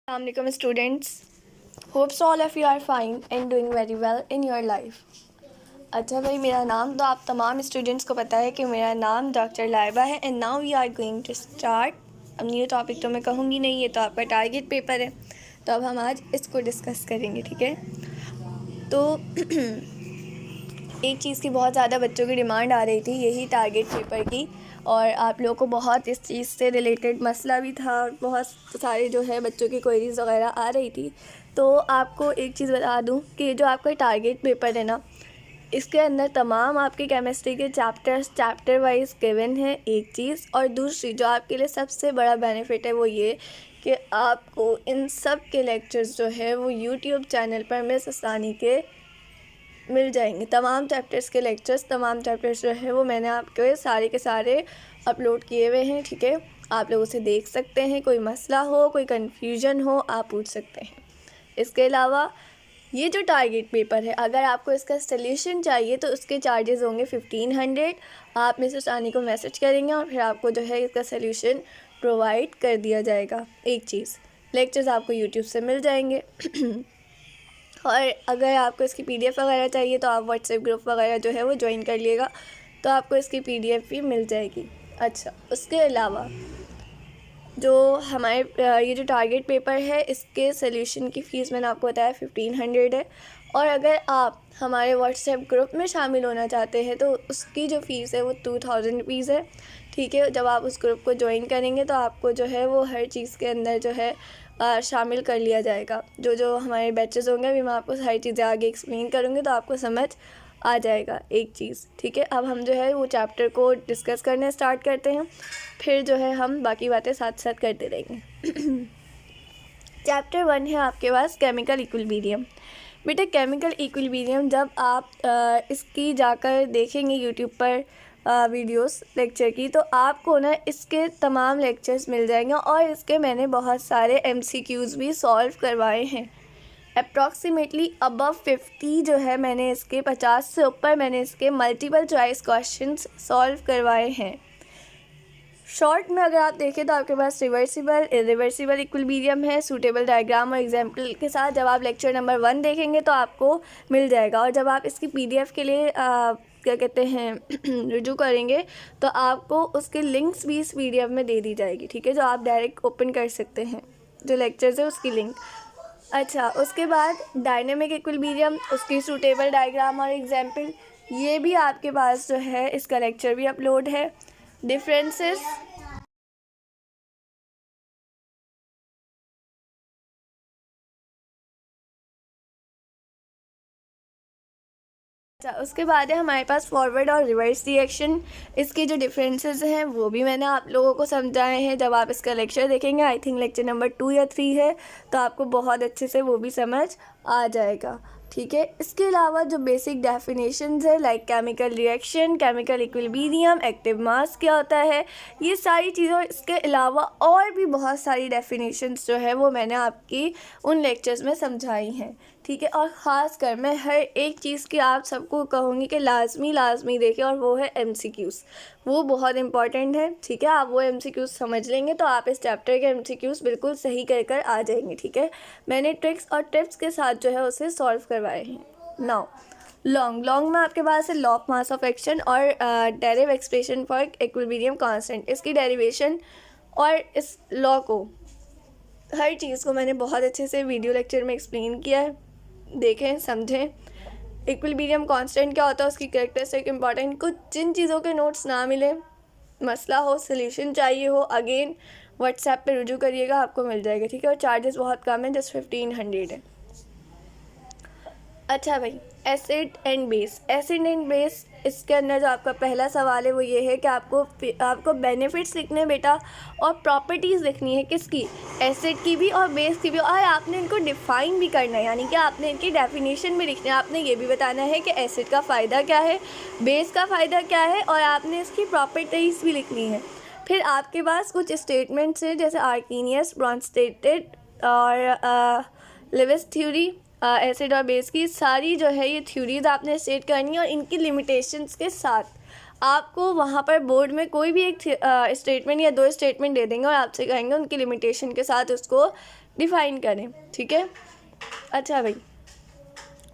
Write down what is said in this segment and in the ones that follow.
Assalamualaikum students. Hopes all of you are fine and doing very well in your life. अच्छा भाई, मेरा नाम तो आप तमाम स्टूडेंट्स को पता है कि मेरा नाम डॉक्टर लाइबा है and now we are going to start. अब न्यू टॉपिक तो मैं कहूँगी नहीं, ये तो आपका टारगेट पेपर है, तो अब हम आज इसको डिस्कस करेंगे, ठीक है। तो एक चीज़ की बहुत ज़्यादा बच्चों की डिमांड आ रही थी, यही टारगेट पेपर की, और आप लोगों को बहुत इस चीज़ से रिलेटेड मसला भी था और बहुत सारे जो है बच्चों की क्वेरीज़ वगैरह आ रही थी। तो आपको एक चीज़ बता दूं कि जो आपका टारगेट पेपर है ना, इसके अंदर तमाम आपके केमिस्ट्री के चैप्टर वाइज गिवन है एक चीज़, और दूसरी जो आपके लिए सबसे बड़ा बेनिफिट है वो ये कि आपको इन सब के लेक्चर्स जो है वो यूट्यूब चैनल पर मिस आसानी के मिल जाएंगे। तमाम चैप्टर्स के लेक्चर्स, तमाम चैप्टर्स जो है वो मैंने आपके सारे के सारे अपलोड किए हुए हैं, ठीक है। आप लोग उसे देख सकते हैं, कोई मसला हो, कोई कन्फ्यूजन हो, आप पूछ सकते हैं। इसके अलावा ये जो टारगेट पेपर है, अगर आपको इसका सल्यूशन चाहिए तो उसके चार्जेस होंगे 1500। आप मिस आसानी को मैसेज करेंगे और फिर आपको जो है इसका सल्यूशन प्रोवाइड कर दिया जाएगा। एक चीज़, लेक्चर्स आपको यूट्यूब से मिल जाएंगे और अगर आपको इसकी पीडीएफ वगैरह चाहिए तो आप व्हाट्सएप ग्रुप वगैरह जो है वो ज्वाइन कर लिएगा, तो आपको इसकी पीडीएफ भी मिल जाएगी। अच्छा, उसके अलावा जो हमारे ये जो टारगेट पेपर है, इसके सॉल्यूशन की फ़ीस मैंने आपको बताया 1500 है, और अगर आप हमारे व्हाट्सएप ग्रुप में शामिल होना चाहते हैं तो उसकी जो फ़ीस है वो 2000 रुपीज़ है, ठीक है। जब आप उस ग्रुप को ज्वाइन करेंगे तो आपको जो है वो हर चीज़ के अंदर जो है शामिल कर लिया जाएगा। जो हमारे बैचेस होंगे अभी मैं आपको सारी चीज़ें आगे एक्सप्लेन करूँगी, तो आपको समझ आ जाएगा एक चीज़, ठीक है। अब हम जो है वो चैप्टर को डिस्कस करने स्टार्ट करते हैं, फिर जो है हम बाकी बातें साथ साथ करते रहेंगे। चैप्टर 1 है आपके पास केमिकल इक्विलिब्रियम। बेटा, केमिकल इक्विलिब्रियम जब आप इसकी जाकर देखेंगे यूट्यूब पर वीडियोस लेक्चर की, तो आपको ना इसके तमाम लेक्चर्स मिल जाएंगे, और इसके मैंने बहुत सारे MCQs भी सॉल्व करवाए हैं। अप्रॉक्सीमेटली अबव 50 जो है मैंने इसके 50 से ऊपर मैंने इसके मल्टीपल चॉइस क्वेश्चंस सॉल्व करवाए हैं। शॉर्ट में अगर आप देखें तो आपके पास रिवर्सिबल इरिवर्सिबल इक्विलिब्रियम है, सूटेबल डायग्राम और एग्जाम्पल के साथ। जब आप लेक्चर नंबर 1 देखेंगे तो आपको मिल जाएगा, और जब आप इसकी PDF के लिए क्या कहते हैं रुजू करेंगे तो आपको उसके लिंक्स भी इस PDF में दे दी जाएगी, ठीक है, जो आप डायरेक्ट ओपन कर सकते हैं, जो लेक्चर्स है उसकी लिंक। अच्छा, उसके बाद डायनेमिक इक्विलिब्रियम, उसकी सूटेबल डायग्राम और एग्जाम्पल, ये भी आपके पास जो है इसका लेक्चर भी अपलोड है। डिफरेंसेस, अच्छा, उसके बाद है हमारे पास फॉरवर्ड और रिवर्स रिएक्शन। इसके जो डिफरेंसेस हैं वो भी मैंने आप लोगों को समझाए हैं। जब आप इसका लेक्चर देखेंगे, आई थिंक लेक्चर नंबर 2 या 3 है, तो आपको बहुत अच्छे से वो भी समझ आ जाएगा, ठीक है। इसके अलावा जो बेसिक डेफिनेशंस है, like chemical reaction, chemical equilibrium, active mass क्या होता है, ये सारी चीज़ें, और इसके अलावा और भी बहुत सारी डेफिनेशंस जो है वो मैंने आपकी उन लेक्चर्स में समझाई हैं, ठीक है। और ख़ास कर मैं हर एक चीज़ की आप सबको कहूँगी कि लाजमी देखें, और वो है MCQs, वो बहुत इंपॉर्टेंट है, ठीक है। आप वो MCQs समझ लेंगे तो आप इस चैप्टर के MCQs बिल्कुल सही कर आ जाएंगे, ठीक है। मैंने ट्रिक्स और टिप्स के साथ जो है उसे सॉल्व करवाए हैं। नाउ लॉन्ग में आपके पास है law of mass of action और डेरिव एक्सप्रेशन फॉर इक्विलिब्रियम कांस्टेंट। इसकी डेरिवेशन और इस लॉ को, हर चीज़ को मैंने बहुत अच्छे से वीडियो लेक्चर में एक्सप्लेन किया है, देखें समझें। इक्विलिब्रियम कांस्टेंट क्या होता है, उसकी कैरेक्टरिस्टिक इंपॉर्टेंट, कुछ जिन चीज़ों के नोट्स ना मिले, मसला हो, सॉल्यूशन चाहिए हो, अगेन व्हाट्सएप पे रुजू करिएगा, आपको मिल जाएगा, ठीक है। और चार्जेस बहुत कम है, जस्ट 1500 है। अच्छा भाई, एसिड एंड बेस, इसके अंदर जो आपका पहला सवाल है वो ये है कि आपको बेनिफिट्स लिखने हैं बेटा, और प्रॉपर्टीज़ लिखनी है, किसकी, एसिड की भी और बेस की भी, और आपने इनको डिफ़ाइन भी करना है, यानी कि आपने इनकी डेफिनेशन भी लिखनी है। आपने ये भी बताना है कि एसिड का फ़ायदा क्या है, बेस का फ़ायदा क्या है, और आपने इसकी प्रॉपर्टीज़ भी लिखनी है। फिर आपके पास कुछ स्टेटमेंट्स हैं, जैसे आर्कीनियस, ब्रॉन्स्टेटेड और लेविस थ्योरी, एसिड और बेस की सारी जो है ये थ्योरीज आपने स्टेट करनी है, और इनकी लिमिटेशंस के साथ आपको वहाँ पर बोर्ड में कोई भी एक स्टेटमेंट या 2 स्टेटमेंट दे देंगे और आपसे कहेंगे उनकी लिमिटेशन के साथ उसको डिफाइन करें, ठीक है। अच्छा भाई,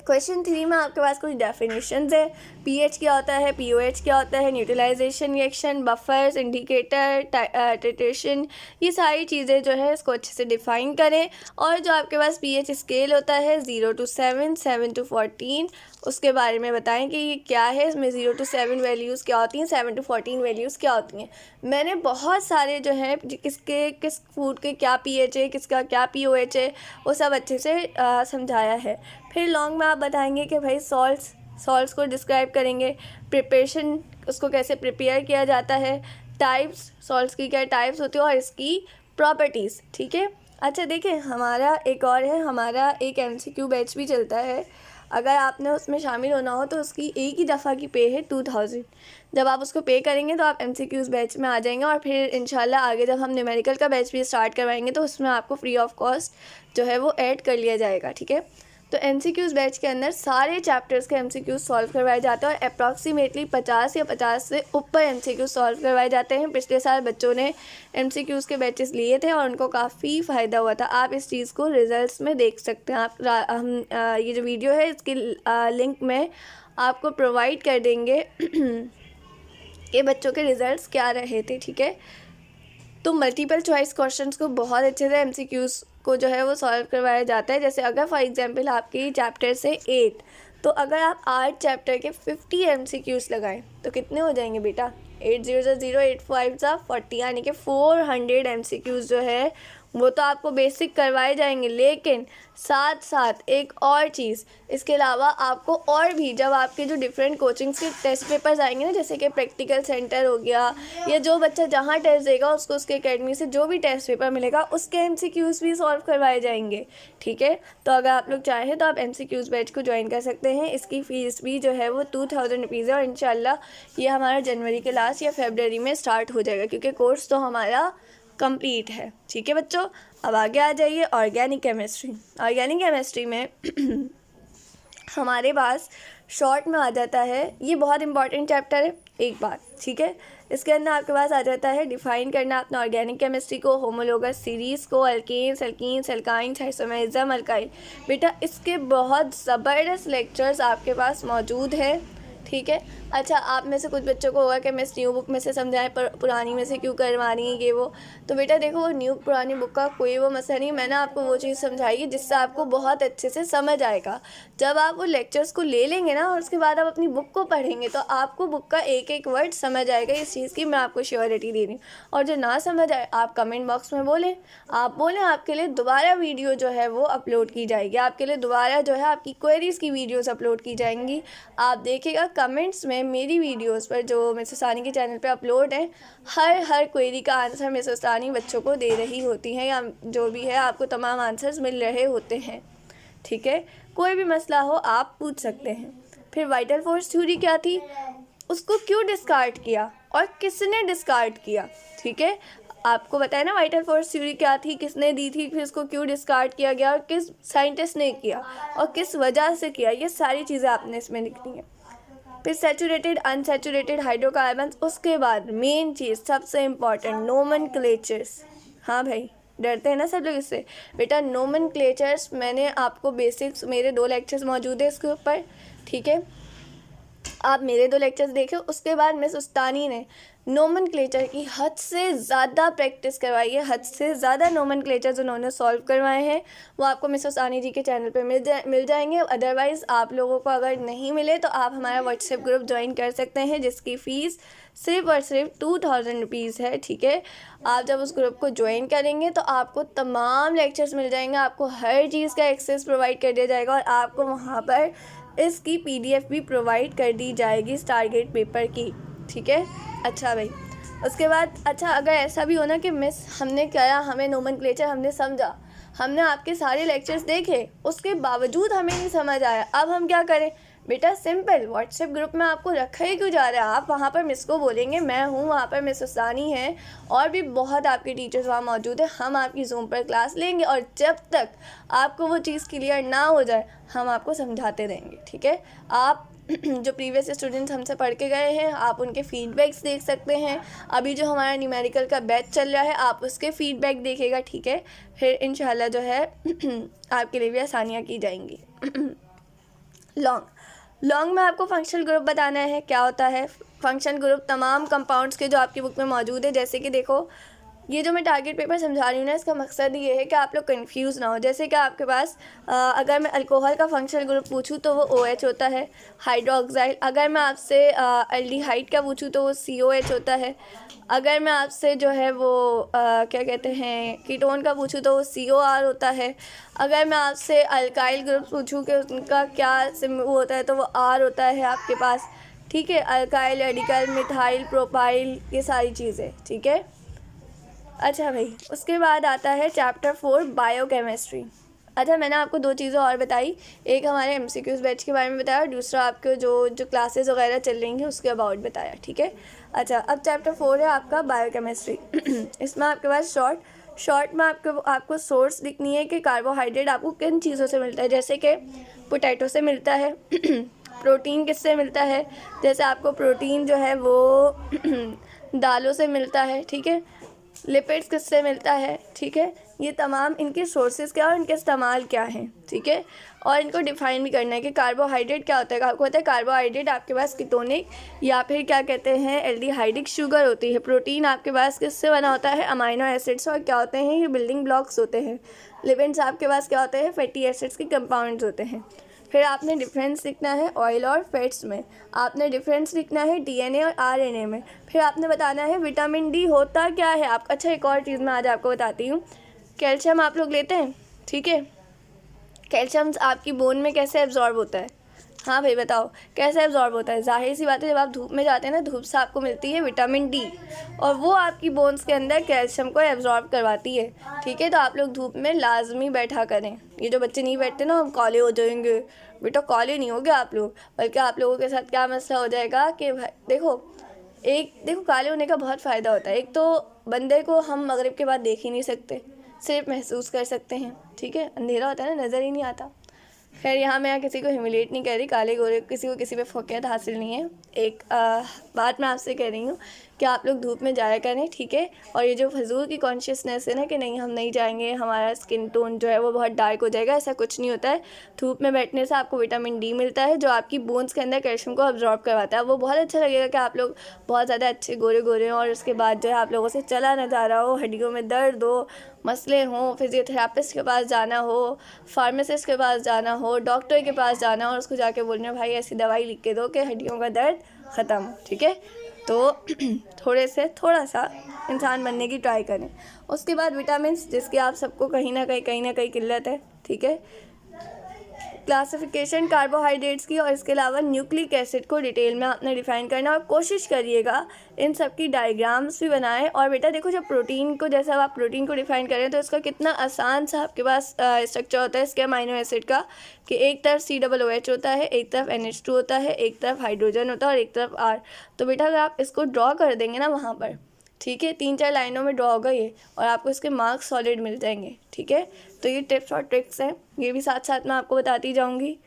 क्वेश्चन 3 में आपके पास कुछ डेफिनेशंस है। पीएच क्या होता है, पीओएच क्या होता है, neutralisation reaction, buffers, indicator, titration, ये सारी चीज़ें जो है इसको अच्छे से डिफाइन करें। और जो आपके पास पीएच स्केल होता है 0 to 7, 7 to 14, उसके बारे में बताएं कि ये क्या है, इसमें 0 to 7 वैल्यूज़ क्या होती हैं, 7 to 14 वैल्यूज़ क्या होती हैं। मैंने बहुत सारे जो है किस फूड के क्या पीएच है, किसका क्या पीओएच है, वो सब अच्छे से समझाया है। फिर लॉन्ग में आप बताएंगे कि भाई सॉल्ट्स को डिस्क्राइब करेंगे, प्रिपरेशन उसको कैसे प्रिपेयर किया जाता है, टाइप्स सॉल्ट्स की क्या टाइप्स होती है और इसकी प्रॉपर्टीज़, ठीक है। अच्छा देखिए, हमारा एक और है, हमारा एक MCQ बैच भी चलता है। अगर आपने उसमें शामिल होना हो तो उसकी एक ही दफ़ा की पे है 2000। जब आप उसको पे करेंगे तो आप MCQs बैच में आ जाएंगे। और फिर इंशाल्लाह आगे जब हम न्यूमेरिकल का बैच भी स्टार्ट करवाएंगे तो उसमें आपको फ्री ऑफ कॉस्ट जो है वो ऐड कर लिया जाएगा, ठीक है। तो MCQs बैच के अंदर सारे चैप्टर्स के MCQs सॉल्व करवाए जाते हैं और अप्रॉक्सीमेटली 50 या 50 से ऊपर MCQs सॉल्व करवाए जाते हैं। पिछले साल बच्चों ने MCQs के बैचेस लिए थे और उनको काफ़ी फ़ायदा हुआ था। आप इस चीज़ को रिजल्ट्स में देख सकते हैं। हम ये जो वीडियो है इसकी लिंक में आपको प्रोवाइड कर देंगे कि बच्चों के रिज़ल्ट्स क्या रहे थे, ठीक है। तो मल्टीपल चॉइस क्वेश्चंस को बहुत अच्छे से MCQs को जो है वो सॉल्व करवाया जाता है। जैसे अगर फॉर एग्जांपल आपकी चैप्टर से 8, तो अगर आप 8 चैप्टर के 50 MCQs लगाएं तो कितने हो जाएंगे बेटा, 8 0 0 8 5 40, यानी कि 400 MCQs जो है वो तो आपको बेसिक करवाए जाएंगे। लेकिन साथ साथ एक और चीज़, इसके अलावा आपको और भी जब आपके जो डिफरेंट कोचिंग्स के टेस्ट पेपर्स आएंगे ना, जैसे कि प्रैक्टिकल सेंटर हो गया या जो बच्चा जहाँ टेस्ट देगा उसको उसके एकेडमी से जो भी टेस्ट पेपर मिलेगा उसके MCQs भी सॉल्व करवाए जाएंगे, ठीक है। तो अगर आप लोग चाहें तो आप MCQs बैच को ज्वाइन कर सकते हैं। इसकी फ़ीस भी जो है वो 2000 रुपीज़ है और इंशाल्लाह ये हमारा जनवरी के लास्ट या फरवरी में स्टार्ट हो जाएगा, क्योंकि कोर्स तो हमारा कंप्लीट है, ठीक है बच्चों। अब आगे आ जाइए ऑर्गेनिक केमिस्ट्री। ऑर्गेनिक केमिस्ट्री में हमारे पास शॉर्ट में आ जाता है, ये बहुत इंपॉर्टेंट चैप्टर है एक बात, ठीक है। इसके अंदर आपके पास आ जाता है डिफाइन करना अपना ऑर्गेनिक केमिस्ट्री को, होमोलोगस सीरीज़ को, alkanes, alkenes, alkynes, isomerism, alkyl. बेटा इसके बहुत ज़बरदस्त लेक्चर्स आपके पास मौजूद है, ठीक है। अच्छा, आप में से कुछ बच्चों को होगा कि मैं इस न्यू बुक में से समझाएं पर पुरानी में से क्यों करवा रही हैं ये वो। तो बेटा देखो, वो न्यू पुरानी बुक का कोई वो मसला नहीं, मैंने आपको वो चीज़ समझाई है जिससे आपको बहुत अच्छे से समझ आएगा। जब आप वो लेक्चर्स को ले लेंगे ना और उसके बाद आप अपनी बुक को पढ़ेंगे तो आपको बुक का एक एक वर्ड समझ आएगा। इस चीज़ की मैं आपको श्योरिटी दे रही हूँ। और जो ना समझ आए आप कमेंट बॉक्स में बोलें, आप बोलें, आपके लिए दोबारा वीडियो जो है वो अपलोड की जाएगी, आपके लिए दोबारा जो है आपकी क्वेरीज़ की वीडियोज़ अपलोड की जाएंगी। आप देखिएगा कमेंट्स में मेरी वीडियोस पर जो मिसेस सानी के चैनल पे अपलोड है, हर क्वेरी का आंसर मिसेस सानी बच्चों को दे रही होती हैं, या जो भी है आपको तमाम आंसर्स मिल रहे होते हैं, ठीक है। कोई भी मसला हो आप पूछ सकते हैं। फिर वाइटल फोर्स थ्योरी क्या थी, उसको क्यों डिस्कार्ड किया और किसने डिस्कार्ड किया, ठीक है। आपको बताया ना वाइटल फोर्स थ्योरी क्या थी, किसने दी थी, फिर उसको क्यों डिस्कार्ड किया गया और किस साइंटिस्ट ने किया और किस वजह से किया, ये सारी चीज़ें आपने इसमें लिखनी है। फिर सैचुरेटेड अनसैचुरेटेड हाइड्रोकार्बन्स, उसके बाद मेन चीज़ सबसे इम्पॉर्टेंट नोमेनक्लेचर्स। हाँ भाई, डरते हैं ना सब लोग इससे। बेटा नोमेनक्लेचर्स मैंने आपको बेसिक्स, मेरे 2 लेक्चर्स मौजूद है इसके ऊपर, ठीक है। आप मेरे 2 लेक्चर्स देखें। उसके बाद मिस उस्तानी ने नोमेनक्लेचर की हद से ज़्यादा प्रैक्टिस करवाई है, हद से ज़्यादा नोमेनक्लेचर्स उन्होंने सॉल्व करवाए हैं, वो आपको मिस उस्तानी जी के चैनल पे मिल जाएंगे। अदरवाइज़ आप लोगों को अगर नहीं मिले तो आप हमारा व्हाट्सएप ग्रुप ज्वाइन कर सकते हैं, जिसकी फ़ीस सिर्फ और सिर्फ 2000 रुपीज़ है, ठीक है। आप जब उस ग्रुप को ज्वाइन करेंगे तो आपको तमाम लेक्चर्स मिल जाएंगे, आपको हर चीज़ का एक्सेस प्रोवाइड कर दिया जाएगा और आपको वहाँ पर इसकी PDF भी प्रोवाइड कर दी जाएगी टारगेट पेपर की, ठीक है। अच्छा भाई, उसके बाद अच्छा अगर ऐसा भी हो ना कि मिस हमने क्या, हमें नोमेनक्लेचर हमने समझा, हमने आपके सारे लेक्चर्स देखे, उसके बावजूद हमें नहीं समझ आया, अब हम क्या करें। बेटा सिंपल, व्हाट्सएप ग्रुप में आपको रखा ही क्यों जा रहा है, आप वहाँ पर मिस को बोलेंगे मैं हूँ, वहाँ पर मिस उस्तानी है और भी बहुत आपके टीचर्स वहाँ मौजूद है, हम आपकी जूम पर क्लास लेंगे और जब तक आपको वो चीज़ क्लियर ना हो जाए हम आपको समझाते रहेंगे, ठीक है। आप जो प्रीवियस स्टूडेंट्स हमसे पढ़ के गए हैं आप उनके फीडबैक्स देख सकते हैं। अभी जो हमारा न्यूमेरिकल का बैच चल रहा है आप उसके फीडबैक देखिएगा, ठीक है। फिर इंशाल्लाह जो है आपके लिए भी आसानियाँ की जाएंगी। लॉन्ग में आपको फंक्शनल ग्रुप बताना है क्या होता है। फंक्शन ग्रुप तमाम कंपाउंड्स के जो आपकी बुक में मौजूद है, जैसे कि देखो ये जो मैं टारगेट पेपर समझा रही हूँ ना, इसका मकसद ये है कि आप लोग कंफ्यूज ना हो। जैसे कि आपके पास अगर मैं अल्कोहल का फंक्शनल ग्रुप पूछूँ तो वो OH होता है, हाइड्रोक्साइल। अगर मैं आपसे एल्डिहाइड का पूछूँ तो वो COH होता है। अगर मैं आपसे जो है वो क्या कहते हैं कीटोन का पूछूँ तो वो COR होता है। अगर मैं आपसे अल्काइल ग्रुप पूछूँ कि उनका क्या वो होता है तो वो R होता है आपके पास, ठीक है। अल्काइल, एडिकल, मिथाइल, प्रोपाइल, ये सारी चीज़ें, ठीक है। अच्छा भाई, उसके बाद आता है चैप्टर 4 बायोकेमिस्ट्री। अच्छा, मैंने आपको 2 चीज़ें और बताई, एक हमारे MCQs बैच के बारे में बताया और दूसरा आपके जो क्लासेस वगैरह चल रही हैं उसके अबाउट बताया, ठीक है। अच्छा, अब चैप्टर 4 है आपका बायोकेमिस्ट्री। इसमें आपके पास शॉर्ट में आपको सोर्स लिखनी है कि कार्बोहाइड्रेट आपको किन चीज़ों से मिलता है। जैसे कि पोटैटो से मिलता है। प्रोटीन किससे मिलता है, जैसे आपको प्रोटीन जो है वो दालों से मिलता है, ठीक है। लिपिड्स किससे मिलता है, ठीक है। ये तमाम इनके सोर्सेज क्या और इनके इस्तेमाल क्या हैं, ठीक है। और इनको डिफाइन भी करना है कि कार्बोहाइड्रेट क्या होता है। आपको पता है कार्बोहाइड्रेट आपके पास कीटोनिक या फिर क्या कहते हैं एल्डिहाइडिक शुगर होती है। प्रोटीन आपके पास किससे बना होता है, अमाइनो एसिड्स। और क्या होते हैं, ये बिल्डिंग ब्लॉक्स होते हैं। लिपिड्स आपके पास क्या होते हैं, फैटी एसिड्स के कंपाउंड्स होते हैं। फिर आपने डिफरेंस लिखना है ऑयल और फैट्स में। आपने डिफरेंस लिखना है DNA और RNA में। फिर आपने बताना है विटामिन D होता क्या है आप। अच्छा, एक और चीज़ मैं आज आपको बताती हूँ। कैल्शियम आप लोग लेते हैं, ठीक है। कैल्शियम आपकी बोन में कैसे एब्जॉर्ब होता है, हाँ भाई बताओ कैसे एब्जॉर्ब होता है। जाहिर सी बात है, जब आप धूप में जाते हैं ना, धूप से आपको मिलती है विटामिन D और वो आपकी बोन्स के अंदर कैल्शियम को एब्जॉर्ब करवाती है, ठीक है। तो आप लोग धूप में लाजमी बैठा करें। ये जो बच्चे नहीं बैठते ना, हम काले हो जाएंगे, बेटा काले नहीं होगे आप लोग, बल्कि आप लोगों के साथ क्या मसला हो जाएगा कि भाई देखो काले होने का बहुत फ़ायदा होता है। एक तो बंदे को हम मगरिब के बाद देख ही नहीं सकते, सिर्फ महसूस कर सकते हैं, ठीक है। अंधेरा होता है ना, नज़र ही नहीं आता। खैर, यहाँ मैं किसी को ह्यूमिलेट नहीं कर रही, काले गोरे किसी को किसी पे फ़ौक़ियत हासिल नहीं है। एक बात मैं आपसे कह रही हूँ कि आप लोग धूप में जाया करें, ठीक है। और ये जो फजूल की कॉन्शियसनेस है ना कि नहीं हम नहीं जाएंगे, हमारा स्किन टोन जो है वो बहुत डार्क हो जाएगा, ऐसा कुछ नहीं होता है। धूप में बैठने से आपको विटामिन D मिलता है जो आपकी बोन्स के अंदर कैल्शियम को अब्जॉर्ब करवाता है। वो बहुत अच्छा लगेगा कि आप लोग बहुत ज़्यादा अच्छे गोरे गोरे हों और उसके बाद जो है आप लोगों से चला ना जा रहा हो, हड्डियों में दर्द हो, मसले हों, फिजियोथेरापिस्ट के पास जाना हो, फार्मासिस्ट के पास जाना हो, डॉक्टर के पास जाना हो और उसको जाके बोलना भाई ऐसी दवाई लिख के दो कि हड्डियों का दर्द ख़त्म हो, ठीक है। तो थोड़ा सा इंसान बनने की ट्राई करें। उसके बाद विटामिन्स, जिसकी आप सबको कहीं ना कहीं किल्लत है, ठीक है। क्लासिफिकेशन कार्बोहाइड्रेट्स की और इसके अलावा न्यूक्लिक एसिड को डिटेल में आपने डिफ़ाइन करना और कोशिश करिएगा इन सब की डायग्राम्स भी बनाएं। और बेटा देखो, जब प्रोटीन को जैसे अब आप प्रोटीन को डिफ़ाइन करें तो इसका कितना आसान सा आपके पास स्ट्रक्चर होता है इसके अमाइनो एसिड का, कि एक तरफ COOH होता है, एक तरफ NH2 होता है, एक तरफ हाइड्रोजन होता है और एक तरफ R। तो बेटा अगर आप इसको ड्रॉ कर देंगे ना वहाँ पर, ठीक है, 3-4 लाइनों में ड्रॉ होगा ये और आपको इसके मार्क्स सॉलिड मिल जाएंगे, ठीक है। तो ये टिप्स और ट्रिक्स हैं, ये भी साथ साथ मैं आपको बताती जाऊंगी।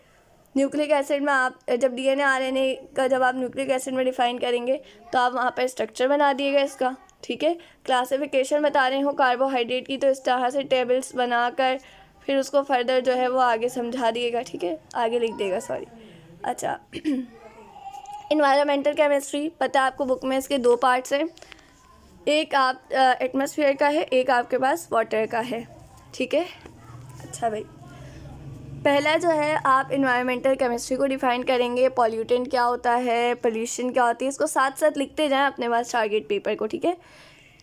न्यूक्लिक एसिड में आप जब DNA RNA का जब आप न्यूक्लिक एसिड में डिफ़ाइन करेंगे तो आप वहाँ पर स्ट्रक्चर बना दिएगा इसका, ठीक है। क्लासिफिकेशन बता रहे हो कार्बोहाइड्रेट की, तो इस तरह से टेबल्स बनाकर फिर उसको फर्दर जो है वो आगे समझा दिएगा, ठीक है, आगे लिख देगा, सॉरी। अच्छा, इन्वायरमेंटल केमिस्ट्री, पता है आपको बुक में इसके 2 पार्ट्स हैं, एक आप एटमॉस्फेयर का है, एक आपके पास वाटर का है, ठीक है। अच्छा भाई, पहला जो है आप इन्वायरमेंटल केमिस्ट्री को डिफ़ाइन करेंगे, पॉल्यूटेंट क्या होता है, पोल्यूशन क्या होती है, इसको साथ साथ लिखते जाएं अपने पास टारगेट पेपर को, ठीक है।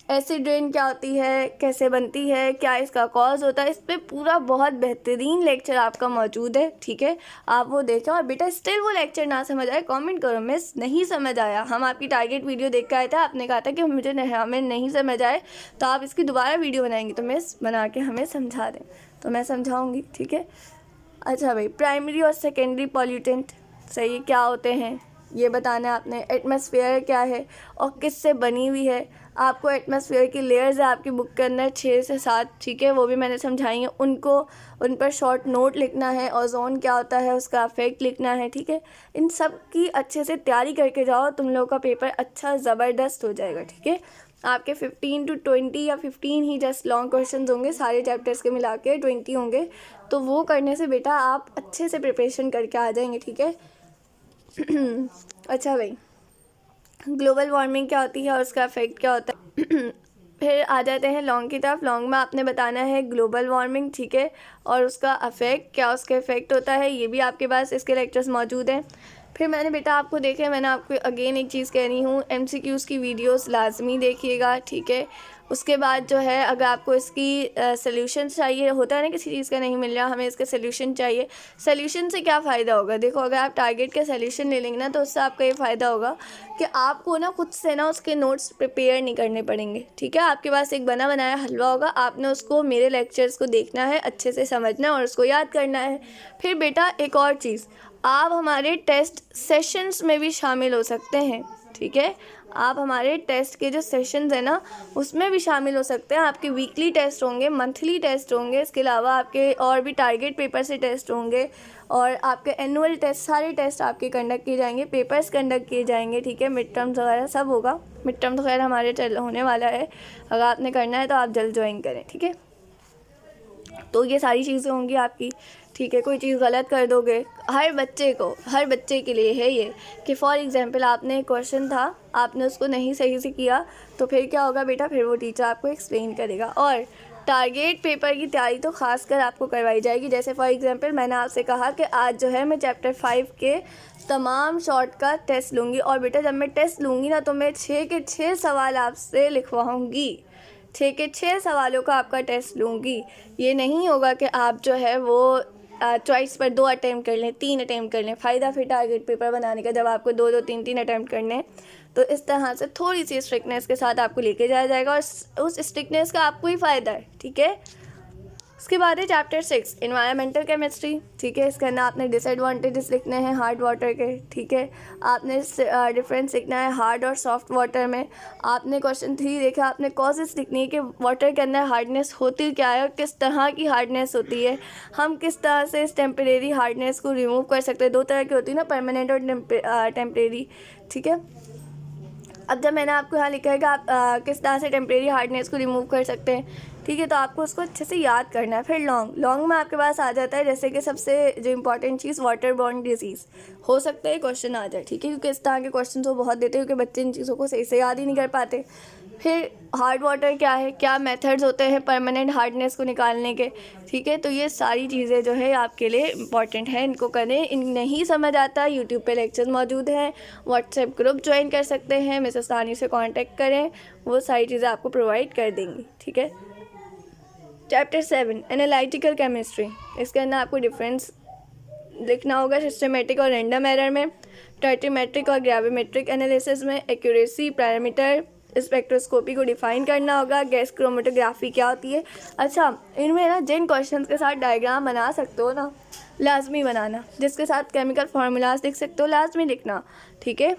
एसिड रेन क्या होती है, कैसे बनती है, क्या इसका कॉज होता है, इस पर पूरा बहुत बेहतरीन लेक्चर आपका मौजूद है, ठीक है। आप वो देखें और बेटा स्टिल वो लेक्चर ना समझ आए कमेंट करो मिस नहीं समझ आया। हम आपकी टारगेट वीडियो देख के आए थे, आपने कहा था कि हमें नहीं समझ आए तो आप इसकी दोबारा वीडियो बनाएंगी तो मिस बना के हमें समझा दें, तो मैं समझाऊँगी, ठीक है। अच्छा भाई, प्राइमरी और सेकेंडरी पॉल्यूटेंट सही क्या होते हैं, ये बताना है आपने। एटमॉस्फेयर क्या है और किससे बनी हुई है, आपको एटमॉस्फेयर की लेयर्स है आपकी बुक के अंदर 6 से 7, ठीक है, वो भी मैंने समझाई हैं, उन पर शॉर्ट नोट लिखना है। ओजोन क्या होता है उसका इफेक्ट लिखना है, ठीक है। इन सब की अच्छे से तैयारी करके जाओ, तुम लोगों का पेपर अच्छा ज़बरदस्त हो जाएगा, ठीक है। आपके 15 to 20 या 15 ही जस्ट लॉन्ग क्वेश्चन होंगे, सारे चैप्टर्स के मिला के 20 होंगे, तो वो करने से बेटा आप अच्छे से प्रिपरेशन करके आ जाएंगे, ठीक है। अच्छा भाई, ग्लोबल वार्मिंग क्या होती है और उसका इफेक्ट क्या होता है। फिर आ जाते हैं लॉन्ग की तरफ। लॉन्ग में आपने बताना है ग्लोबल वार्मिंग, ठीक है, और उसका इफेक्ट क्या, उसका इफेक्ट होता है, ये भी आपके पास इसके लेक्चर्स मौजूद हैं। फिर मैंने बेटा आपको देखे, मैंने आपको अगेन एक चीज़ कह रही हूँ, MCQs की वीडियोस लाजमी देखिएगा, ठीक है। उसके बाद जो है अगर आपको इसकी सल्यूशन चाहिए, होता है ना किसी चीज़ का नहीं मिल रहा, हमें इसका सल्यूशन चाहिए। सल्यूशन से क्या फ़ायदा होगा, देखो अगर आप टारगेट का सल्यूशन ले लेंगे ना, तो उससे आपका ये फ़ायदा होगा कि आपको ना खुद से ना उसके नोट्स प्रिपेयर नहीं करने पड़ेंगे, ठीक है। आपके पास एक बना बनाया हलवा होगा, आपने उसको मेरे लेक्चर्स को देखना है, अच्छे से समझना है और उसको याद करना है। फिर बेटा एक और चीज़, आप हमारे टेस्ट सेशंस में भी शामिल हो सकते हैं, ठीक है। आप हमारे टेस्ट के जो सेशंस हैं ना उसमें भी शामिल हो सकते हैं। आपके वीकली टेस्ट होंगे, मंथली टेस्ट होंगे, इसके अलावा आपके और भी टारगेट पेपर से टेस्ट होंगे और आपके एनुअल टेस्ट, सारे टेस्ट आपके कंडक्ट किए जाएंगे, पेपर्स कंडक्ट किए जाएंगे, ठीक है। मिड टर्म्स वगैरह सब होगा। मिड टर्म तो खैर हमारे होने वाला है, अगर आपने करना है तो आप जल्द ज्वाइन करें, ठीक है। तो ये सारी चीज़ें होंगी आपकी, ठीक है। कोई चीज़ गलत कर दोगे, हर बच्चे के लिए है ये कि फॉर एग्जांपल आपने क्वेश्चन था, आपने उसको नहीं सही से किया, तो फिर क्या होगा बेटा, फिर वो टीचर आपको एक्सप्लेन करेगा। और टारगेट पेपर की तैयारी तो खासकर आपको करवाई जाएगी। जैसे फॉर एग्जांपल मैंने आपसे कहा कि आज जो है मैं चैप्टर 5 के तमाम शॉर्ट का टेस्ट लूँगी, और बेटा जब मैं टेस्ट लूँगी ना तो मैं 6 के 6 सवाल आपसे लिखवाऊँगी, 6 के 6 सवालों का आपका टेस्ट लूँगी। ये नहीं होगा कि आप जो है वो चॉइस पर 2 अटैम्प्ट कर लें, 3 अटैम्प्ट कर लें। फ़ायदा फिर टारगेट पेपर बनाने का, जब आपको 2-2 3-3 अटैम्प्ट करने हैं। तो इस तरह से थोड़ी सी स्ट्रिक्टनेस के साथ आपको लेके जाया जाएगा और उस स्ट्रिक्टनेस का आपको ही फ़ायदा है, ठीक है। इसके बाद है चैप्टर 6 इन्वायरमेंटल केमिस्ट्री, ठीक है। इसके अंदर आपने डिसएडवांटेजेस लिखने हैं हार्ड वाटर के, ठीक है। आपने डिफरेंस लिखना है हार्ड और सॉफ्ट वाटर में। आपने क्वेश्चन 3 देखा, आपने कॉजेस लिखनी है कि वाटर के अंदर हार्डनेस होती क्या है और किस तरह की हार्डनेस होती है, हम किस तरह से इस टेम्परेरी हार्डनेस को रिमूव कर सकते हैं। 2 तरह की होती है ना, परमानेंट और टेम्परेरी, ठीक है। अब जब मैंने आपको यहाँ लिखा है कि आप किस तरह से टेम्परेरी हार्डनेस को रिमूव कर सकते हैं, ठीक है, तो आपको उसको अच्छे से याद करना है। फिर लॉन्ग में आपके पास आ जाता है जैसे कि सबसे जो इम्पोर्टेंट चीज़ वाटर बॉर्न डिजीज़, हो सकता है क्वेश्चन आ जाए, ठीक है, क्योंकि इस तरह के क्वेश्चन तो बहुत देते हैं क्योंकि बच्चे इन चीज़ों को सही से याद ही नहीं कर पाते। फिर हार्ड वाटर क्या है, क्या मेथड्स होते हैं परमानेंट हार्डनेस को निकालने के, ठीक है। तो ये सारी चीज़ें जो है आपके लिए इम्पॉर्टेंट है, इनको करें। इन नहीं समझ आता, यूट्यूब पे लेक्चर्स मौजूद हैं, व्हाट्सएप ग्रुप ज्वाइन कर सकते हैं, मिसेस सानी से कांटेक्ट करें, वो सारी चीज़ें आपको प्रोवाइड कर देंगी, ठीक है। चैप्टर 7 एनालिटिकल केमिस्ट्री, इसके अंदर आपको डिफरेंस लिखना होगा सिस्टमेटिक और रैंडम एरर में, टर्टीमेट्रिक और ग्रेविमेट्रिक एनालिसिस में, एक्यूरेसी पैरामीटर, स्पेक्ट्रोस्कोपी को डिफाइन करना होगा, गैस क्रोमेटोग्राफी क्या होती है। अच्छा, इनमें ना जिन क्वेश्चंस के साथ डायग्राम बना सकते हो ना लाजमी बनाना, जिसके साथ केमिकल फार्मूलाज लिख सकते हो लाजमी लिखना, ठीक है,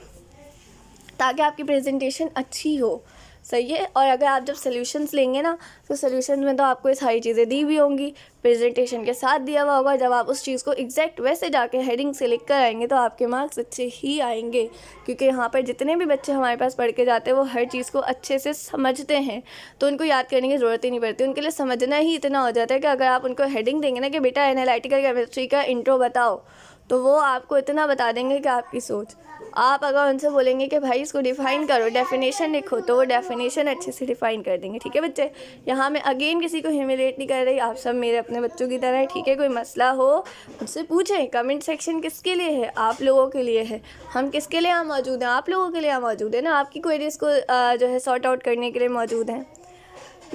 ताकि आपकी प्रेजेंटेशन अच्छी हो, सही है। और अगर आप जब सॉल्यूशंस लेंगे ना तो सॉल्यूशन में तो आपको ये सारी चीज़ें दी हुई होंगी, प्रेजेंटेशन के साथ दिया हुआ होगा। जब आप उस चीज़ को एग्जैक्ट वैसे जाके हेडिंग से लिख कर आएंगे तो आपके मार्क्स अच्छे ही आएंगे, क्योंकि यहाँ पर जितने भी बच्चे हमारे पास पढ़ के जाते हैं वो हर चीज़ को अच्छे से समझते हैं, तो उनको याद करने की ज़रूरत ही नहीं पड़ती, उनके लिए समझना ही इतना हो जाता है कि अगर आप उनको हेडिंग देंगे ना कि बेटा एनालिटिकल केमिस्ट्री का इंट्रो बताओ, तो वो आपको इतना बता देंगे कि आपकी सोच। आप अगर उनसे बोलेंगे कि भाई इसको डिफ़ाइन करो, डेफिनेशन लिखो, तो वो डेफिनेशन अच्छे से डिफ़ाइन कर देंगे, ठीक है बच्चे। यहाँ मैं अगेन किसी को ह्यूमिलेट नहीं कर रही, आप सब मेरे अपने बच्चों की तरह है, ठीक है। कोई मसला हो मुझसे पूछें, कमेंट सेक्शन किसके लिए है, आप लोगों के लिए है। हम किसके लिए यहाँ मौजूद हैं, आप लोगों के लिए यहाँ मौजूद है ना, आपकी क्वेरीज को जो है सॉर्ट आउट करने के लिए मौजूद हैं।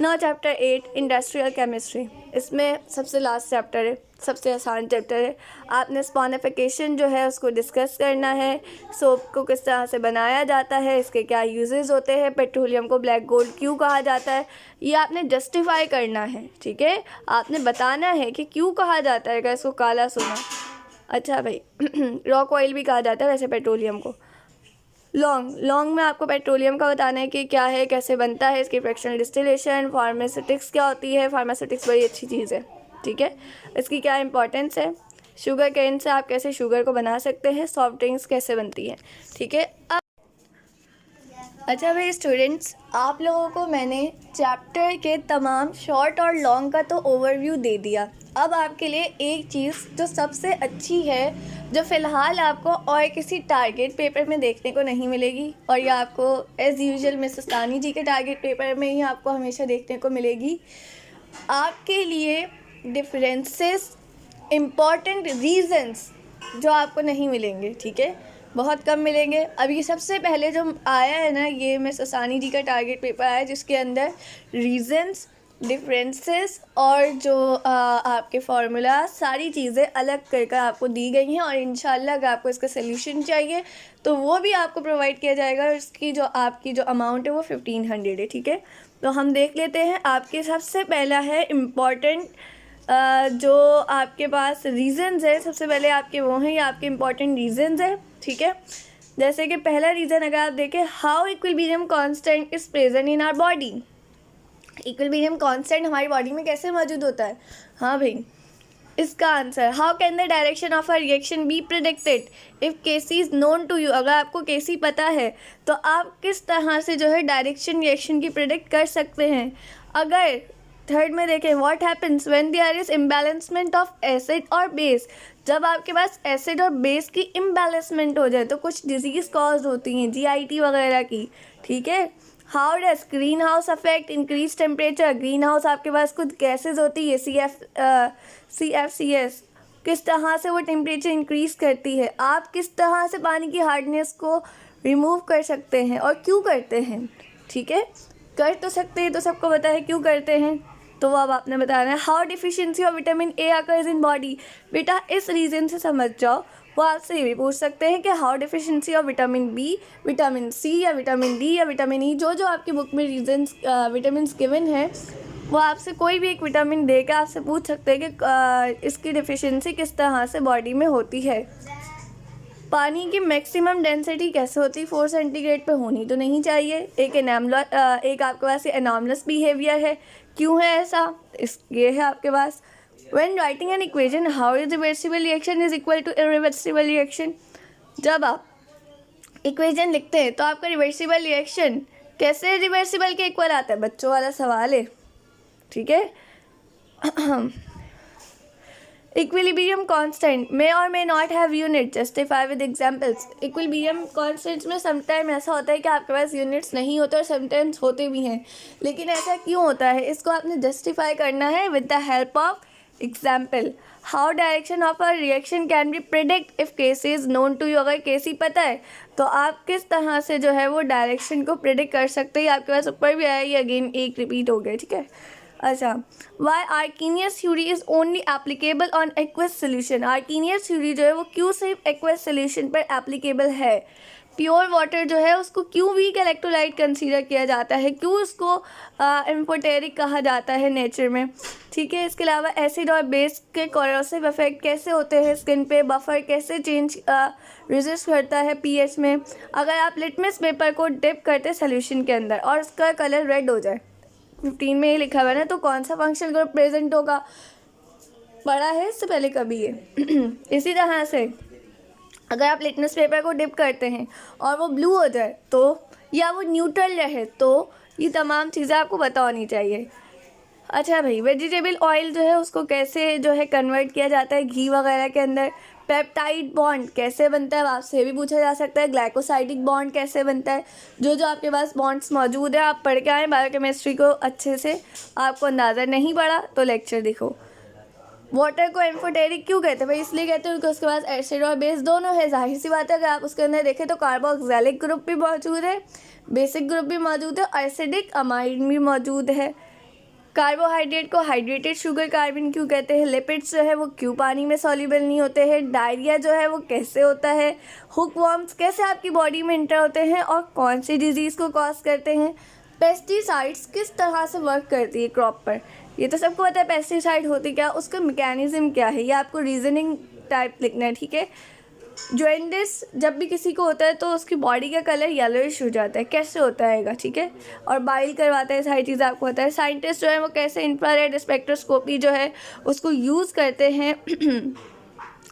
नाउ चैप्टर 8 इंडस्ट्रियल केमिस्ट्री, इसमें सबसे लास्ट चैप्टर है, सबसे आसान चैप्टर है। आपने स्पॉनिफिकेशन जो है उसको डिस्कस करना है, सोप को किस तरह से बनाया जाता है, इसके क्या यूजेस होते हैं, पेट्रोलियम को ब्लैक गोल्ड क्यों कहा जाता है, ये आपने जस्टिफाई करना है, ठीक है। आपने बताना है कि क्यों कहा जाता है, क्या इसको काला सोना, अच्छा भाई रॉक ऑयल भी कहा जाता है वैसे पेट्रोलियम को। लॉन्ग में आपको पेट्रोलियम का बताना है कि क्या है, कैसे बनता है, इसकी फ्रैक्शनल डिस्टिलेशन, फार्मास्यूटिक्स क्या होती है। फार्मास्यूटिक्स बड़ी अच्छी चीज़ है, ठीक है। इसकी क्या इंपॉर्टेंस है, शुगर केन से आप कैसे शुगर को बना सकते हैं, सॉफ्ट ड्रिंक्स कैसे बनती है, ठीक है। अच्छा भाई स्टूडेंट्स, आप लोगों को मैंने चैप्टर के तमाम शॉर्ट और लॉन्ग का तो ओवरव्यू दे दिया। अब आपके लिए एक चीज़ जो सबसे अच्छी है, जो फ़िलहाल आपको और किसी टारगेट पेपर में देखने को नहीं मिलेगी, और यह आपको एज़ यूजुअल मिस अस्तानी जी के टारगेट पेपर में ही आपको हमेशा देखने को मिलेगी। आपके लिए डिफरेंसेस, इम्पॉर्टेंट रीज़न्स जो आपको नहीं मिलेंगे, ठीक है, बहुत कम मिलेंगे। अभी सबसे पहले जो आया है ना, ये मिस अस्तानी जी का टारगेट पेपर आया जिसके अंदर रीज़न्स, डिफरेंसेस और जो आपके फार्मूला, सारी चीज़ें अलग कर आपको दी गई हैं। और इंशाल्लाह अगर आपको इसका सल्यूशन चाहिए तो वो भी आपको प्रोवाइड किया जाएगा। और इसकी जो आपकी जो अमाउंट है वो 1500 है, ठीक है। तो हम देख लेते हैं। आपके सबसे पहला है इम्पॉर्टेंट जो आपके पास रीज़न्स है, सबसे पहले आपके वो हैं, ये आपके इम्पॉर्टेंट रीज़न्स है, ठीक है। जैसे कि पहला रीज़न अगर आप देखें, how equilibrium constant is present in our body. Equilibrium constant हमारी बॉडी में कैसे मौजूद होता है। हाँ भाई, इसका answer, how can the direction of a reaction be predicted if KC is known to you. अगर आपको केसी पता है तो आप किस तरह से जो है डायरेक्शन रिएक्शन की प्रेडिक्ट कर सकते हैं। अगर थर्ड में देखें, what happens when there is imbalancement of acid और बेस। जब आपके पास एसिड और बेस की इम्बैलेंसमेंट हो जाए तो कुछ डिजीज़ कॉज होती हैं, GIT वगैरह की, ठीक है। How does green house affect increase temperature. Green house आपके पास कुछ गैसेज होती है, CFCs, किस तरह से वो टेम्परेचर इंक्रीज करती है। आप किस तरह से पानी की हार्डनेस को रिमूव कर सकते हैं और क्यों करते हैं, ठीक है। कर तो सकते हैं, तो सबको पता है क्यों करते हैं, तो वो अब आपने बताना है। How deficiency of vitamin A occurs in body. बेटा इस रीज़न से समझ जाओ। वो आपसे ये भी पूछ सकते हैं कि how deficiency of vitamin B, vitamin C या विटामिन D या विटामिन E, जो आपकी बुक में रीजन्स विटामिन गिवन है, वो आपसे कोई भी एक विटामिन दे के आपसे पूछ सकते हैं कि इसकी डिफिशिएंसी किस तरह से बॉडी में होती है। पानी की मैक्सिमम डेंसिटी कैसे होती है, 4 सेंटीग्रेड पे होनी तो नहीं चाहिए। एक आपके पास ये एनॉमलस बिहेवियर है, क्यों है ऐसा, ये है आपके पास। When writing an equation, how is reversible reaction is equal to irreversible reaction. जब आप इक्वेशन लिखते हैं तो आपका रिवर्सिबल रिएक्शन कैसे रिवर्सिबल के इक्वल आता है, बच्चों वाला सवाल है, ठीक है। इक्विलिब्रियम कांस्टेंट मे और may not have unit, justify with examples. Equilibrium constants में समटाइम ऐसा होता है कि आपके पास यूनिट्स नहीं होते और समटाइम्स होते भी हैं, लेकिन ऐसा क्यों होता है, इसको आपने जस्टिफाई करना है with the help of example. How direction of a reaction can be predict if KC is known to you. अगर केसी पता है तो आप किस तरह से जो है वो डायरेक्शन को प्रिडिक्ट कर सकते हैं। आपके पास ऊपर भी आया, ये अगेन एक रिपीट हो गया, ठीक है। अच्छा, why Arrhenius theory is only applicable on aqueous solution. Arrhenius theory जो है वो क्यों सिर्फ एक्वस सोल्यूशन पर एप्लीकेबल है। प्योर वाटर जो है उसको क्यों वीक इलेक्ट्रोलाइट कंसीडर किया जाता है, क्यों उसको एम्फोटेरिक कहा जाता है नेचर में, ठीक है। इसके अलावा एसिड और बेस के कोरोसिव इफेक्ट कैसे होते हैं स्किन पे, बफर कैसे चेंज रेजिस्ट करता है pH में। अगर आप लिटमस पेपर को डिप करते सोल्यूशन के अंदर और उसका कलर रेड हो जाए, 15 में ही लिखा हुआ है ना, तो कौन सा फंक्शनल ग्रुप प्रेजेंट होगा, पढ़ा है इससे पहले कभी ये। इसी तरह से अगर आप लिटमस पेपर को डिप करते हैं और वो ब्लू हो जाए तो, या वो न्यूट्रल रहे तो, ये तमाम चीज़ें आपको पता होनी चाहिए। अच्छा भाई, वेजिटेबल ऑयल जो है उसको कैसे जो है कन्वर्ट किया जाता है घी वगैरह के अंदर। पेप्टाइड बॉन्ड कैसे बनता है, आपसे भी पूछा जा सकता है। ग्लाइकोसाइडिक बॉन्ड कैसे बनता है। जो आपके पास बॉन्ड्स मौजूद है आप पढ़ के आएँ बायोकेमिस्ट्री को अच्छे से, आपको अंदाज़ा नहीं पड़ा तो लेक्चर देखो। वाटर को एम्फोटेरिक क्यों कहते हैं भाई, इसलिए कहते हैं क्योंकि उसके पास एसिड और बेस दोनों है। जाहिर सी बात है, अगर आप उसके अंदर देखें तो कार्बोक्सिलिक ग्रुप भी मौजूद है, बेसिक ग्रुप भी मौजूद है, एसिडिक अमाइन भी मौजूद है। कार्बोहाइड्रेट को हाइड्रेटेड शुगर कार्बन क्यों कहते हैं। लिपिड्स जो है वो क्यों पानी में सॉल्युबल नहीं होते हैं। डायरिया जो है वो कैसे होता है। हुकवर्म्स कैसे आपकी बॉडी में इंटर होते हैं और कौन सी डिजीज़ को कॉज करते हैं। पेस्टिसाइड्स किस तरह से वर्क करती है क्रॉप पर, ये तो सबको पता है। पेस्टिसाइड होती क्या, उसका मैकेनिज्म क्या है, ये आपको रीजनिंग टाइप लिखना है, ठीक है। जॉइंटिस जब भी किसी को होता है तो उसकी बॉडी का कलर येलोइश हो जाता है, कैसे होता है, ठीक है, और बाइल करवाता है, सारी चीज़ें आपको होता है। साइंटिस्ट जो है वो कैसे इंफ्रारेड स्पेक्ट्रोस्कोपी जो है उसको यूज़ करते हैं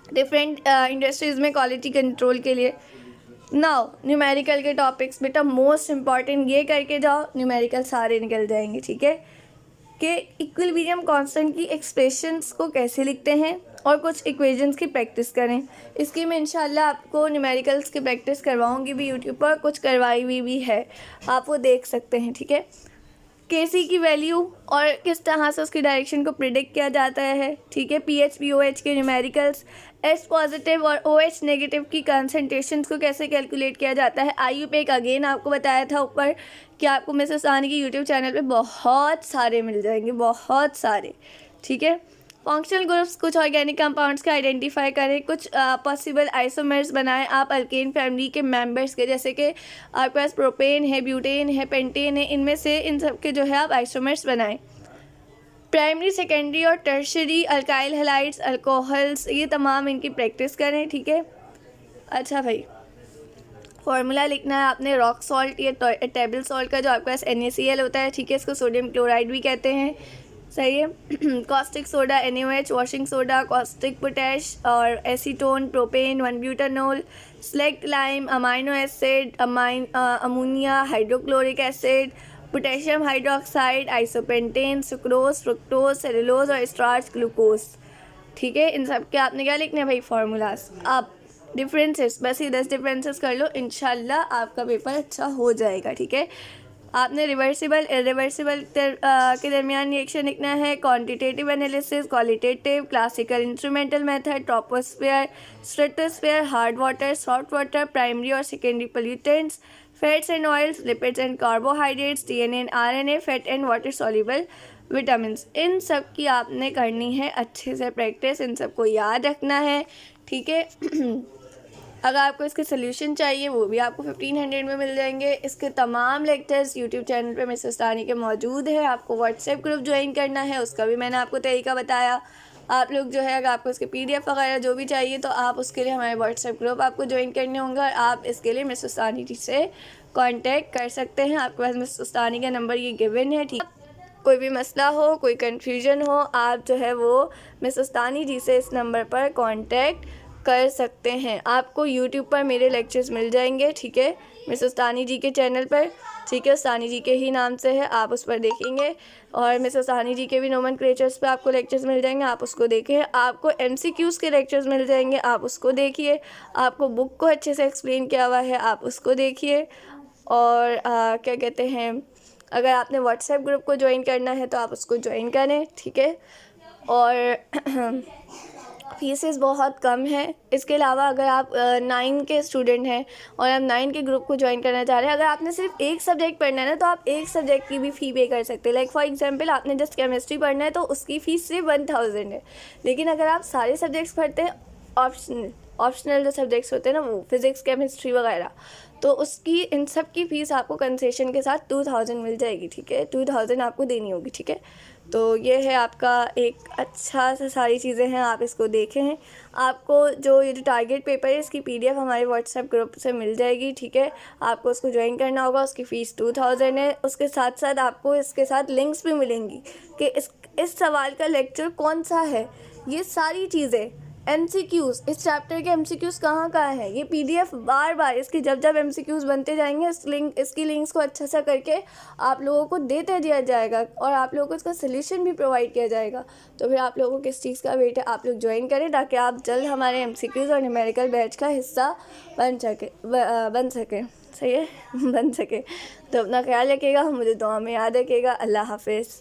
डिफरेंट इंडस्ट्रीज़ में क्वालिटी कंट्रोल के लिए। नाउ न्यूमेरिकल के टॉपिक्स बेटा मोस्ट इम्पॉर्टेंट, ये करके जाओ, न्यूमेरिकल सारे निकल जाएंगे, ठीक है। कि इक्विलिब्रियम कांस्टेंट की एक्सप्रेशंस को कैसे लिखते हैं और कुछ इक्वेशंस की प्रैक्टिस करें। इसकी मैं इंशाल्लाह आपको न्यूमेरिकल्स की प्रैक्टिस करवाऊंगी भी यूट्यूब पर, कुछ करवाई हुई भी है, आप वो देख सकते हैं, ठीक है। केसी की वैल्यू और किस तरह से उसकी डायरेक्शन को प्रिडिक्ट किया जाता है, ठीक है। पीएच पीओएच के न्यूमेरिकल्स, एच पॉजिटिव और ओएच नेगेटिव की कंसंट्रेशंस को कैसे कैलकुलेट किया जाता है। आईयूपेक अगेन आपको बताया था ऊपर कि आपको मिसेस सानी की यूट्यूब चैनल पे बहुत सारे मिल जाएंगे, बहुत सारे, ठीक है। फंक्शनल ग्रुप्स, कुछ ऑर्गेनिक कंपाउंड्स के आइडेंटिफाई करें, कुछ पॉसिबल आइसोमर्स बनाएं आप अल्केन फैमिली के मेंबर्स के, जैसे कि आपके पास प्रोपेन है, ब्यूटेन है, पेंटेन है, इनमें से इन सब के जो है आप आइसोमर्स बनाएं। प्राइमरी, सेकेंडरी और टर्शरी अल्काइल हैलाइड्स, अल्कोहल्स, ये तमाम इनकी प्रैक्टिस करें, ठीक है। अच्छा भाई, फार्मूला लिखना है आपने रॉक सॉल्ट या टेबल सॉल्ट का, जो आपके पास NaCl होता है, ठीक है, इसको सोडियम क्लोराइड भी कहते हैं, सही है। Caustic soda NaOH, washing soda, caustic potash और एसीटोन, प्रोपेन, 1-ब्यूटानॉल, slaked lime, amino acid, ammonia, hydrochloric acid, potassium hydroxide, isopentane, sucrose, fructose, cellulose और स्टार्च ग्लूकोज, ठीक है। इन सब के आपने क्या लिखना है भाई, फार्मूलाज। आप डिफरेंसेस, बस ये 10 डिफरेंसेस कर लो, इंशाल्लाह आपका पेपर अच्छा हो जाएगा, ठीक है। आपने रिवर्सिबल इरिवर्सिबल के दरमियान रिएक्शन लिखना है, quantitative analysis, qualitative, classical instrumental method, troposphere, stratosphere, hard water, soft water, primary और secondary pollutants, fats and oils, lipids and carbohydrates, DNA and RNA, fat and water soluble vitamins, इन सब की आपने करनी है अच्छे से प्रैक्टिस, इन सब को याद रखना है, ठीक है। अगर आपको इसके सोल्यूशन चाहिए वो भी आपको 1500 में मिल जाएंगे। इसके तमाम लेक्चर्स यूट्यूब चैनल पे मिसेस सानी के मौजूद है। आपको व्हाट्सएप ग्रुप ज्वाइन करना है, उसका भी मैंने आपको तरीका बताया। आप लोग जो है अगर आपको इसके PDF वगैरह जो भी चाहिए तो आप उसके लिए हमारे व्हाट्सएप ग्रुप आपको ज्वाइन करने होंगे और आप इसके लिए मिसेस सानी जी से कॉन्टैक्ट कर सकते हैं। आपके पास मिसेस सानी का नंबर ये गिवन है, ठीक। कोई भी मसला हो, कोई कन्फ्यूजन हो, आप जो है वो मिसेस सानी जी से इस नंबर पर कॉन्टैक्ट कर सकते हैं। आपको YouTube पर मेरे लेक्चर्स मिल जाएंगे, ठीक है, मिसेस सानी जी के चैनल पर, ठीक है, सानी जी के ही नाम से है, आप उस पर देखेंगे। और मिसेस सानी जी के भी नोमेनक्लेचर्स पे आपको लेक्चर्स मिल जाएंगे, आप उसको देखें। आपको MCQs के लेक्चर्स मिल जाएंगे, आप उसको देखिए। आपको बुक को अच्छे से एक्सप्लेन किया हुआ है, आप उसको देखिए। और क्या कहते हैं, अगर आपने व्हाट्सएप ग्रुप को ज्वाइन करना है तो आप उसको ज्वाइन करें, ठीक है। और फीसेस बहुत कम है। इसके अलावा अगर आप 9 के स्टूडेंट हैं और आप 9 के ग्रुप को ज्वाइन करना चाह रहे हैं, अगर आपने सिर्फ एक सब्जेक्ट पढ़ना है ना तो आप एक सब्जेक्ट की भी फ़ी पे कर सकते हैं। लाइक फॉर एग्जांपल आपने जस्ट केमिस्ट्री पढ़ना है तो उसकी फ़ीस सिर्फ 1000 है। लेकिन अगर आप सारे सब्जेक्ट्स पढ़ते हैं, ऑप्शनल जो सब्जेक्ट्स होते हैं ना, वो फिज़िक्स, केमिस्ट्री वगैरह, तो उसकी इन सब की फ़ीस आपको कंसेशन के साथ 2000 मिल जाएगी, ठीक है। 2000 आपको देनी होगी, ठीक है। तो ये है आपका एक अच्छा सा सारी चीज़ें हैं, आप इसको देखें हैं। आपको जो ये जो टारगेट पेपर है इसकी PDF हमारे व्हाट्सएप ग्रुप से मिल जाएगी, ठीक है। आपको उसको ज्वाइन करना होगा, उसकी फ़ीस 2000 है। उसके साथ साथ आपको इसके साथ लिंक्स भी मिलेंगी कि इस सवाल का लेक्चर कौन सा है, ये सारी चीज़ें, MCQs, इस चैप्टर के MCQs कहाँ है, ये PDF बार बार इसकी जब MCQs बनते जाएंगे इसकी लिंक्स को अच्छा सा करके आप लोगों को देते दिया जाएगा और आप लोगों को इसका सलूशन भी प्रोवाइड किया जाएगा। तो फिर आप लोगों को किस चीज़ का वेट है, आप लोग ज्वाइन करें ताकि आप जल्द हमारे MCQs और न्यूमेरिकल बैच का हिस्सा बन सके, सही है, बन सके। तो अपना ख्याल रखिएगा, मुझे दुआ में याद रखिएगा। अल्लाह हाफिज़।